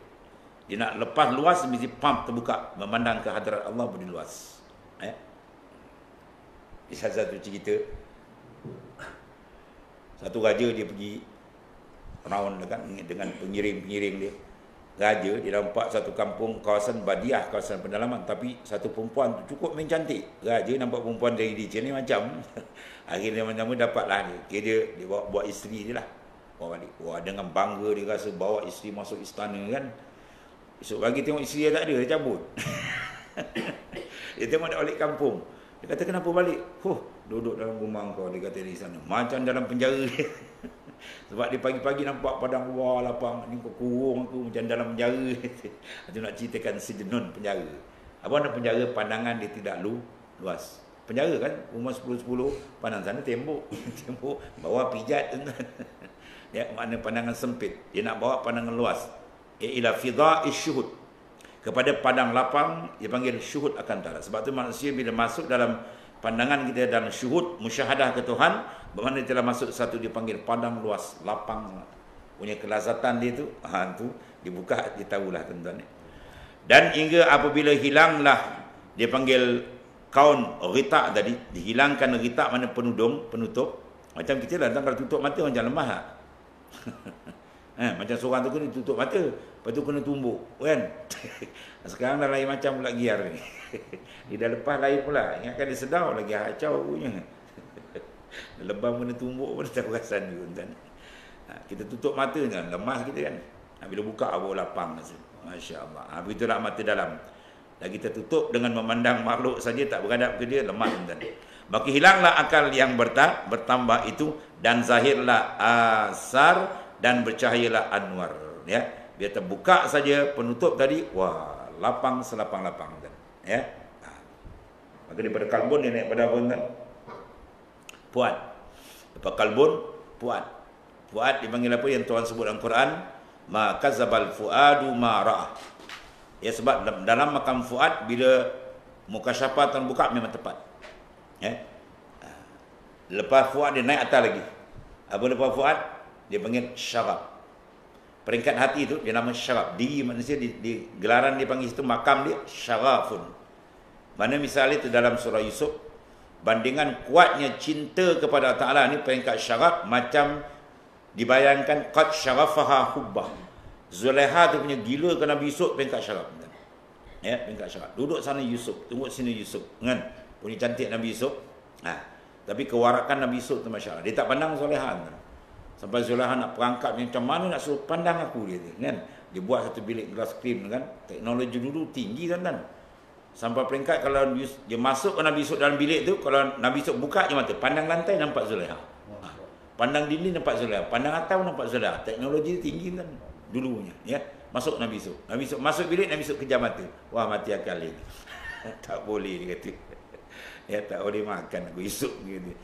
Dia nak lepas luas, mesti pump terbuka. Memandang ke hadirat Allah boleh luas. Di satu cerita, satu raja dia pergi round dengan pengiring-pengiring dia. Raja dia nampak satu kampung, kawasan badiah, kawasan pendalaman, tapi satu perempuan tu cukup main cantik. Raja nampak perempuan dari dia ni macam akhirnya nama dapatlah dia. Dia bawa buat isteri dia lah. Bawa balik. Wah, dengan bangga dia rasa bawa isteri masuk istana kan. Esok pagi tengok isteri dia tak ada, dia cabut. Dia tengok nak balik kampung. Dia kata, kenapa balik? Duduk dalam rumah kau, dia kata di sana. Macam dalam penjara dia. Sebab dia pagi-pagi nampak padang luar lapang, ni kau kurung aku macam dalam penjara. Dia nak ceritakan sejnun penjara. Apa nak penjara? Pandangan dia tidak luas. Penjara kan, rumah 10-10, pandang sana tembok. Tembok, bawah pijat. Makna pandangan sempit. Dia nak bawa pandangan luas. Ila fidha'i syuhud, kepada padang lapang, dia panggil syuhud akan ta'ala. Sebab tu manusia bila masuk dalam pandangan kita dalam syuhud, musyahadah ke Tuhan, bermakna dia telah masuk satu dipanggil padang luas, lapang punya kelazatan dia tu. Tu dibuka, dia tahulah tuan-tuan. Dan hingga apabila hilanglah, dia panggil kaun ghita tadi, dihilangkan ghita mana penutup. Macam kita lah, kalau tutup mata macam lemah lah. Macam seorang tu kena tutup mata, lepas tu kena tumbuk kan. Sekarang dah lain macam pula giar ni. Dia dah lepas lain pula. Ingatkan dia sedar lagi hacau punya. Lebam kena tumbuk pun tak perasan dia kan. Kita tutup mata kan, lemah kita kan. Bila buka baru lapang. Masya-Allah. Begitulah mata dalam. Dan kita tutup dengan memandang makhluk saja, tak beradab ke dia, lemah kan. Maka hilanglah akal yang bertambah itu, dan zahirlah asar, dan bercahayalah anwar. Biar terbuka saja penutup tadi, wah, lapang selapang-lapang kan. Maka daripada kalbun dia naik pada apa kan? Fuad. Daripada kalbun, fuad. Fuad dipanggil apa yang Tuhan sebut dalam Quran? Ma kazabal fuadu ma ra'ah. Sebab dalam makam fuad, bila mukasyafah terbuka memang tepat. Lepas fuad dia naik atas lagi. Apa lepas fuad? Dia panggil syarab. Peringkat hati itu dia nama syarab. Diri manusia di gelaran dia panggil itu, makam dia syarafun. Mana misalnya itu dalam surah Yusuf, bandingan kuatnya cinta kepada Ta'ala ni peringkat syarab, macam dibayangkan qad syarafaha hubbah. Zulaiha tu punya gila ke Nabi Yusuf, peringkat syarab. Peringkat syarab. Duduk sana Yusuf, tengok sini Yusuf kan. Punya cantik Nabi Yusuf. Tapi kewarakan Nabi Yusuf tu masya-Allah. Dia tak pandang Zulaiha. Sampai Zulaiha nak perangkap macam mana nak suruh pandang aku dia kan. Dia buat satu bilik glass cream kan. Teknologi dulu tinggi kan. Sampai peringkat kalau dia masuk ke Nabi Yusuf dalam bilik tu, kalau Nabi Yusuf buka je mata, pandang lantai nampak Zulaiha. Pandang dinding nampak Zulaiha, pandang atau nampak Zulaiha. Teknologi tinggi kan dulunya Masuk Nabi Yusuf. Nabi Yusuf masuk bilik, Nabi Yusuf kejam mata. Wah, mati akal ni. Tak boleh dia kata. Tak boleh makan aku Yusuf gitu.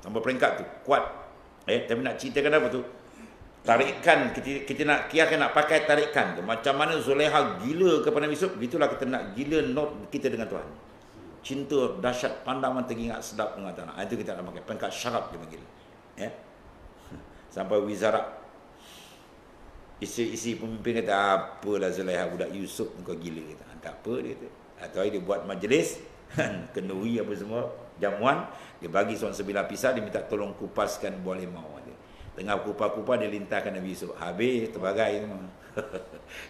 Sampai peringkat tu kuat. Tapi nak ceritakan apa tu? Tarikan, kita nak kiaskan, nak pakai tarikan tu. Macam mana Zulaiha gila kepada Nabi Yusuf, begitulah kita nak gila not kita dengan Tuhan. Cinta dahsyat, pandang mata ingat sedap dengan Tuhan. Itu kita nak pakai peringkat syarab dia panggil. Sampai wizarak, isi pemimpin kata, apalah Zulaiha budak Yusuf kau gila kata. Tak apa dia kata. Atau dia buat majlis kenduri apa semua, jamuan, dia bagi seorang sebilah pisah, dia minta tolong kupaskan buah limau. Tengah kupas-kupas dia lintahkan Nabi Yusuf. Habis terbagai semua.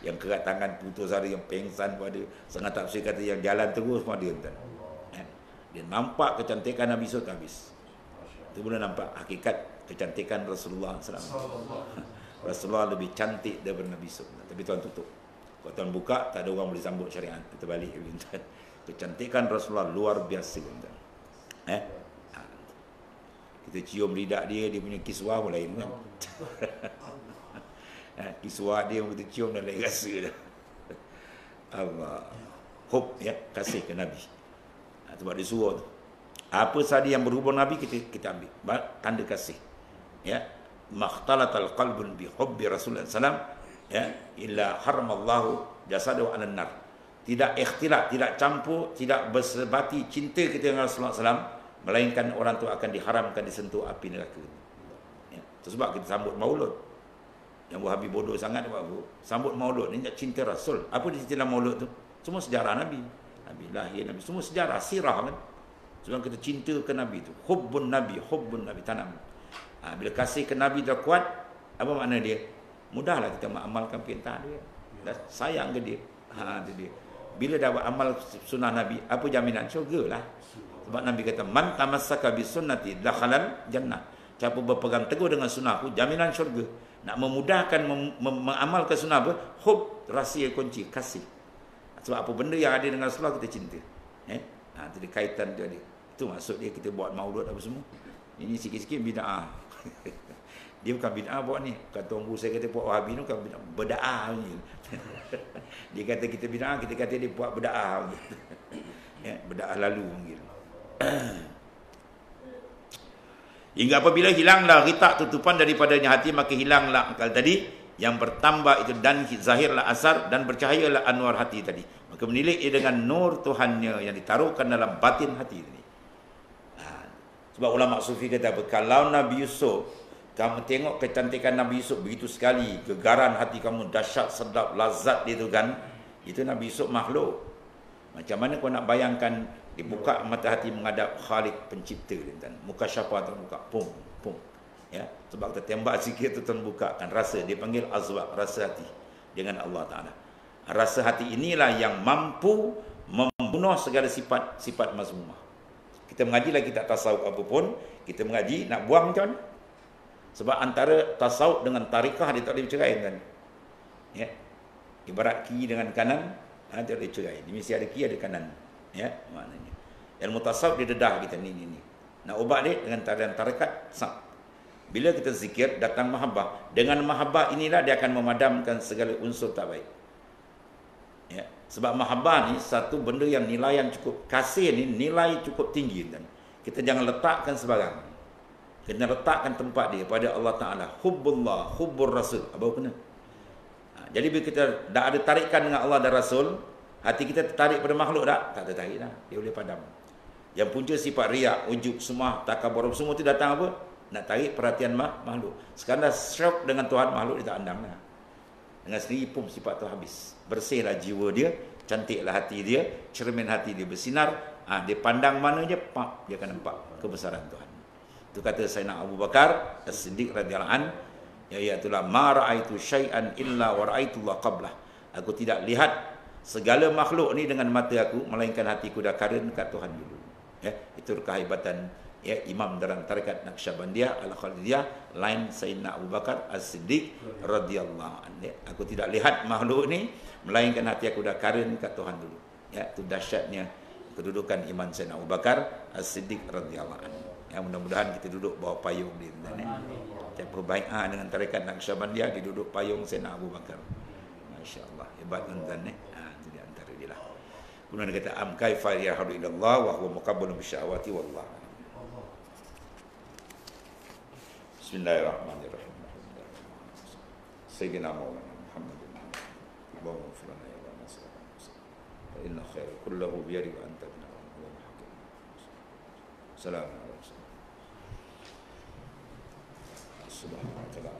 Yang kerat tangan putus ada, yang pengsan pun ada. Setengah tafsir kata yang jalan terus pun ada, tuan. Dia nampak kecantikan Nabi Yusuf habis. Itu boleh nampak hakikat kecantikan Rasulullah SAW. Rasulullah lebih cantik daripada Nabi Yusuf. Tapi tuan tutup. Kalau tuan buka, tak ada orang boleh sambut syariat. Kita balik. Kecantikan Rasulullah luar biasa. Kita cium lidah dia, dia punya kiswah pun lain kan. Kiswah dia kita cium dan lain rasa dah. Allah. Hub, ya, kasih ke Nabi. Sebab dia suruh tu. Apa sahaja yang berhubung Nabi kita ambil. Tanda kasih. Ya. Makhtalatal qalbun bi hubbi Rasulullah SAW, ya, illa haramallahu jasadahu 'alan nar. Tidak ikhtilat, tidak campur, tidak bersebati cinta kita dengan Rasulullah SAW, melainkan orang tu akan diharamkan disentuh api neraka. Ya. Itu sebab kita sambut Maulud. Yang Wahabi bodoh sangat buat apa? Sambut Maulud ni cinta Rasul. Apa dia cerita dalam Maulud tu? Semua sejarah Nabi. Nabi lahir, Nabi, semua sejarah, sirah kan. Sebab kita cinta ke Nabi tu. Hubbun Nabi tanam. Bila kasih ke Nabi dah kuat, apa makna dia? Mudahlah kita mengamalkan perintah dia. Dah sayang ke dia. Itu dia. Bila dah amal sunnah Nabi, apa jaminan? Syurga lah. Sebab Nabi kata, man tamassaka bi sunnati dakhalal jannah. Siapa berpegang teguh dengan sunnahku, jaminan syurga. Nak memudahkan mengamalkan sunnah apa? Hub, rahsia kunci, kasih. Sebab apa benda yang ada dengan Rasulullah kita cinta. Itu dia kaitan dia. Itu maksud dia kita buat maulud apa semua. Ini sikit-sikit bid'ah. Dia bukan bid'ah buat ni. Kata orang saya kata buat Wahabi ni bukan bid'ah. Beda'ah ni. Dia kata kita bid'ah, kita kata dia buat beda'ah. Beda'ah lalu panggil. Hingga apabila hilanglah ritak tutupan daripadanya hati, maka hilanglah akal tadi. Yang bertambah itu dan zahirlah asar dan bercahayalah anwar hati tadi. Maka menilik ia dengan nur Tuhannya yang ditaruhkan dalam batin hati tadi. Sebab ulama sufi kata apa? Kalau Nabi Yusuf, kamu tengok kecantikan Nabi Yusuf begitu sekali, gegaran hati kamu dahsyat, sedap, lazat dia tu kan. Itu Nabi Yusuf makhluk. Macam mana kau nak bayangkan dibuka mata hati menghadap Khalik pencipta dia kan. Muka syafah terbuka, pum pum. Ya, sebab kita tembak sikit tu terbuka kan rasa, dia panggil azwaq, rasa hati dengan Allah Taala. Rasa hati inilah yang mampu membunuh segala sifat mazmumah. Kita mengaji lagi tak tasawuf apa pun, kita mengaji nak buang macam mana? Sebab antara tasawuf dengan tarikah dia tak boleh bercerai kan. Ya. Ibarat kiri dengan kanan, dia boleh cerai. Dia mesti ada kiri ada kanan. Ya, maknanya. Ilmu tasawuf dia dedah kita ni. Nak ubat dia dengan tarian tarekat sah. Bila kita zikir datang mahabbah, dengan mahabbah inilah dia akan memadamkan segala unsur tak baik. Ya. Sebab mahabbah ni satu benda yang nilai yang cukup, kasih ni nilai cukup tinggi kan. Kita jangan letakkan sebarang. Kita letakkan tempat dia pada Allah Taala. Hubbullah, hubbur Rasul. Apa kena? Jadi bila kita dah ada tarikan dengan Allah dan Rasul, hati kita tertarik pada makhluk tak? Tak tertarik dah. Dia boleh padam. Yang punca sifat riak, ujub, semua, takabur, semua tu datang apa? Nak tarik perhatian makhluk. Sekarang dah syok dengan Tuhan, makhluk dia tak andang dah. Dengan sendiri pun sifat tu habis. Bersihlah jiwa dia, cantiklah hati dia, cermin hati dia bersinar. Dia pandang mana je, dia akan nampak kebesaran Tuhan. Itu kata Sayyidina Abu Bakar As-Siddiq radhiyallahu an, yaitulah ma ra'aitu syai'an illa wa ra'aitullah qablah. Aku tidak lihat segala makhluk ni dengan mata aku, melainkan hatiku dah karen kat Tuhan dulu. Ya, itu kehebatan ya imam dalam tarekat Naqsyabandiyah Al-Khalidiyah lain Sayyidina Abu Bakar As-Siddiq radhiyallahu anhu. Aku tidak lihat makhluk ni melainkan hati aku dah karen kat Tuhan dulu. Ya, itu dahsyatnya kedudukan iman Sayyidina Abu Bakar As-Siddiq radhiyallahu anhu. Ya, mudah-mudahan kita duduk bawah payung dia tuan. Siapa bai'ah dengan tarekat Naqsyabandiyah diduduk payung Sayyidina Abu Bakar. Masya-Allah, hebat tuan itu di antara dia lah. Kemudian dia kata am kaifa yahdu ilallah wa huwa muqabbalun bisyahawati wallah. Bismillahirrahmanirrahim. Sayyidina Maulana Muhammadin. Allahumma ighfir lana ya rabbana fa inna khairal kullahu bi yadika anta bina wa hakim. Assalamu alaikum. Subhanallah.